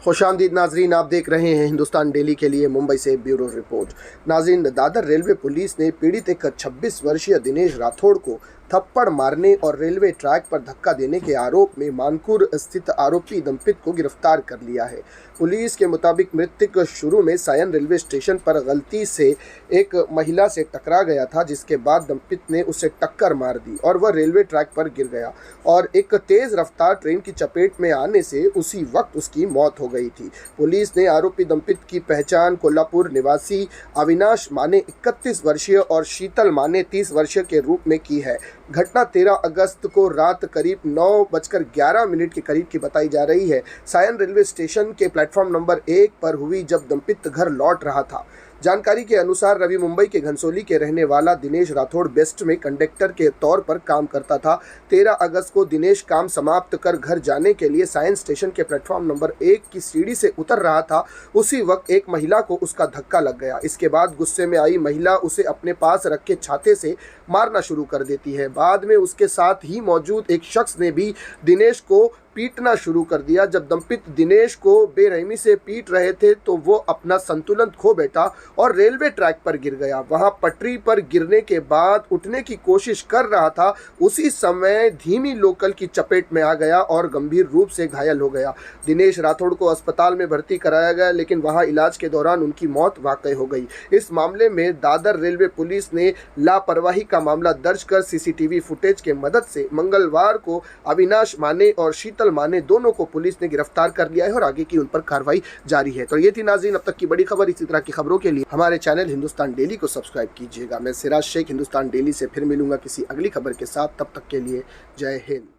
खुशामदीद नाजरीन, आप देख रहे हैं हिंदुस्तान डेली के लिए मुंबई से ब्यूरो रिपोर्ट। नाजरीन, दादर रेलवे पुलिस ने पीड़ित एक 26 वर्षीय दिनेश राठौड़ को थप्पड़ मारने और रेलवे ट्रैक पर धक्का देने के आरोप में मानकुर स्थित आरोपी दंपित को गिरफ्तार कर लिया है। पुलिस के मुताबिक मृतक शुरू में सायन रेलवे स्टेशन पर गलती से एक महिला से टकरा गया था, जिसके बाद दंपित ने उसे टक्कर मार दी और वह रेलवे ट्रैक पर गिर गया और एक तेज रफ्तार ट्रेन की चपेट में आने से उसी वक्त उसकी मौत हो गई थी। पुलिस ने आरोपी दंपित की पहचान कोल्हापुर निवासी अविनाश माने 31 वर्षीय और शीतल माने 30 वर्षीय के रूप में की है। घटना 13 अगस्त को रात करीब 9:11 के करीब की बताई जा रही है। सायन रेलवे स्टेशन के प्लेटफॉर्म नंबर 1 पर हुई जब दंपित घर लौट रहा था। जानकारी के अनुसार रवि मुंबई के घनसोली के रहने वाला दिनेश राठौड़ बेस्ट में कंडक्टर के तौर पर काम करता था। 13 अगस्त को दिनेश काम समाप्त कर घर जाने के लिए सायन स्टेशन के प्लेटफॉर्म नंबर 1 की सीढ़ी से उतर रहा था। उसी वक्त एक महिला को उसका धक्का लग गया। इसके बाद गुस्से में आई महिला उसे अपने पास रखे छाते से मारना शुरू कर देती है। बाद में उसके साथ ही मौजूद एक शख्स ने भी दिनेश को पीटना शुरू कर दिया। जब दंपित दिनेश को बेरहमी से पीट रहे थे तो वो अपना संतुलन खो बैठा और रेलवे ट्रैक पर गिर गया। वहां पटरी पर गिरने के बाद उठने की कोशिश कर रहा था, उसी समय धीमी लोकल की चपेट में आ गया और गंभीर रूप से घायल हो गया। दिनेश राठौड़ को अस्पताल में भर्ती कराया गया, लेकिन वहां इलाज के दौरान उनकी मौत वाकई हो गई। इस मामले में दादर रेलवे पुलिस ने लापरवाही का मामला दर्ज कर सीसीटीवी फुटेज के मदद से मंगलवार को अविनाश माने और शीतल माने दोनों को पुलिस ने गिरफ्तार कर लिया है और आगे की उन पर कार्रवाई जारी है। तो ये थी नाज़रीन अब तक की बड़ी खबर। इसी तरह की खबरों के लिए हमारे चैनल हिंदुस्तान डेली को सब्सक्राइब कीजिएगा। मैं सिराज शेख हिंदुस्तान डेली से फिर मिलूंगा किसी अगली खबर के साथ। तब तक के लिए जय हिंद।